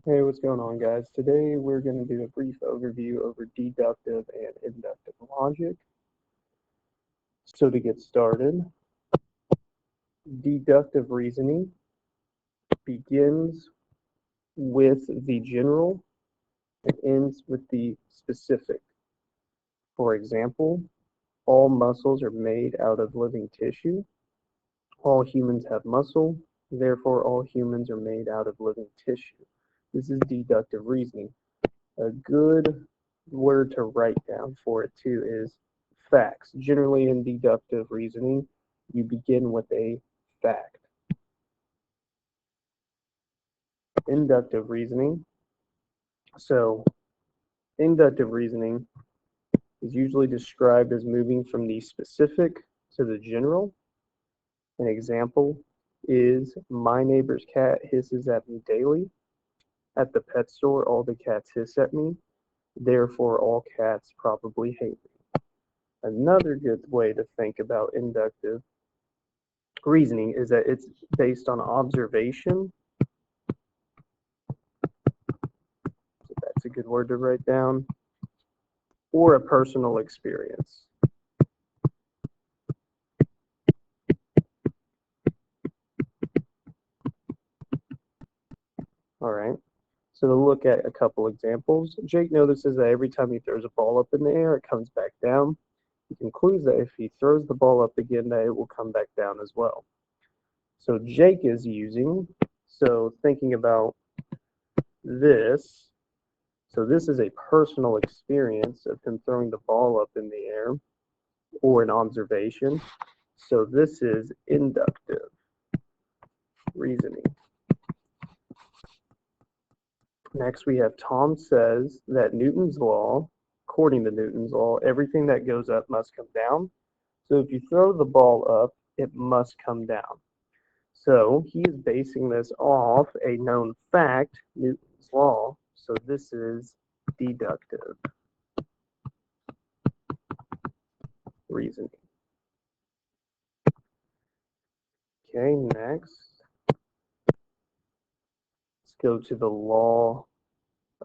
Hey, what's going on, guys? Today we're going to do a brief overview over deductive and inductive logic. So to get started, deductive reasoning begins with the general and ends with the specific. For example, all muscles are made out of living tissue. All humans have muscle, therefore all humans are made out of living tissue. This is deductive reasoning. A good word to write down for it too is facts. Generally in deductive reasoning, you begin with a fact. Inductive reasoning. So inductive reasoning is usually described as moving from the specific to the general. An example is my neighbor's cat hisses at me daily. At the pet store, all the cats hiss at me. Therefore, all cats probably hate me. Another good way to think about inductive reasoning is that it's based on observation. So that's a good word to write down. Or a personal experience. All right. So to look at a couple examples, Jake notices that every time he throws a ball up in the air, it comes back down. He concludes that if he throws the ball up again, that it will come back down as well. So Jake is thinking about this. So this is a personal experience of him throwing the ball up in the air or an observation. So this is inductive reasoning. Next, we have Tom says that Newton's law, according to Newton's law, everything that goes up must come down. So if you throw the ball up, it must come down. So he is basing this off a known fact, Newton's law. So this is deductive reasoning. Okay, next, let's go to the law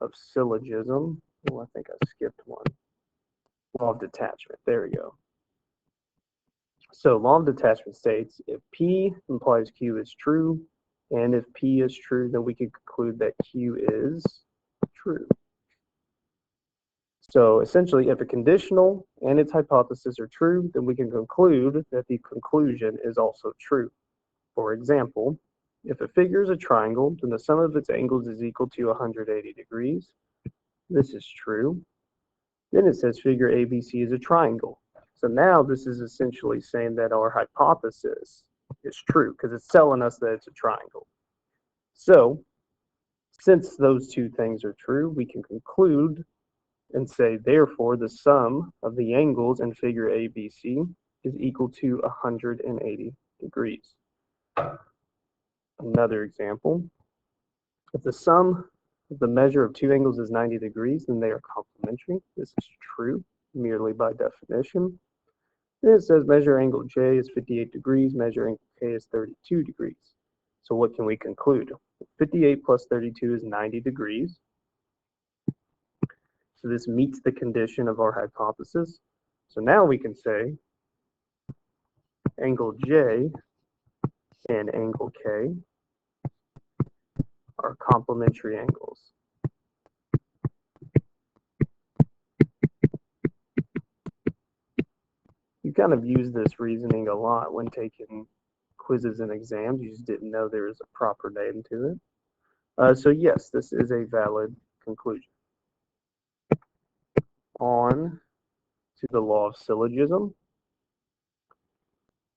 of syllogism. Oh, I think I skipped one. Law of detachment. There we go. So law of detachment states if P implies Q is true, and if P is true, then we can conclude that Q is true. So essentially, if a conditional and its hypothesis are true, then we can conclude that the conclusion is also true. For example, if a figure is a triangle, then the sum of its angles is equal to 180 degrees. This is true. Then it says figure ABC is a triangle. So now this is essentially saying that our hypothesis is true because it's telling us that it's a triangle. So since those two things are true, we can conclude and say, therefore, the sum of the angles in figure ABC is equal to 180 degrees. Another example, if the sum of the measure of two angles is 90 degrees, then they are complementary. This is true merely by definition. Then it says measure angle J is 58 degrees, measure angle K is 32 degrees. So what can we conclude? 58 plus 32 is 90 degrees. So this meets the condition of our hypothesis. So now we can say angle J and angle K are complementary angles. You kind of use this reasoning a lot when taking quizzes and exams. You just didn't know there was a proper name to it. So yes, this is a valid conclusion. On to the law of syllogism.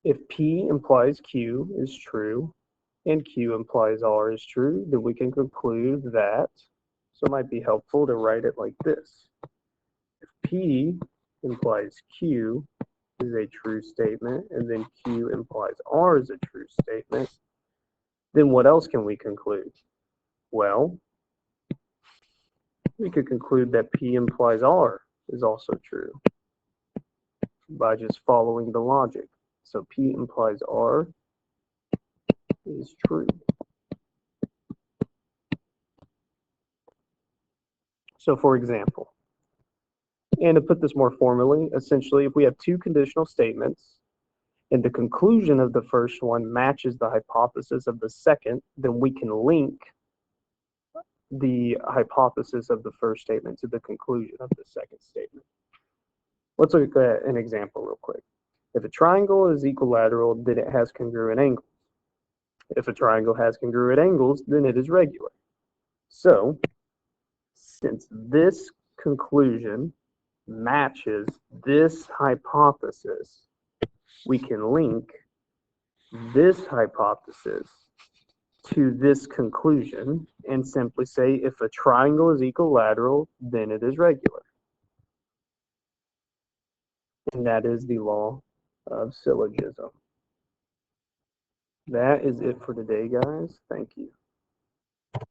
If P implies Q is true and Q implies R is true, then we can conclude that, so it might be helpful to write it like this. If P implies Q is a true statement, and then Q implies R is a true statement, then what else can we conclude? Well, we could conclude that P implies R is also true by just following the logic. So P implies R is true. So for example, and to put this more formally, essentially, if we have two conditional statements and the conclusion of the first one matches the hypothesis of the second, then we can link the hypothesis of the first statement to the conclusion of the second statement. Let's look at an example real quick. If a triangle is equilateral, then it has congruent angles. If a triangle has congruent angles, then it is regular. So, since this conclusion matches this hypothesis, we can link this hypothesis to this conclusion and simply say if a triangle is equilateral, then it is regular. And that is the law of syllogism. That is it for today, guys. Thank you.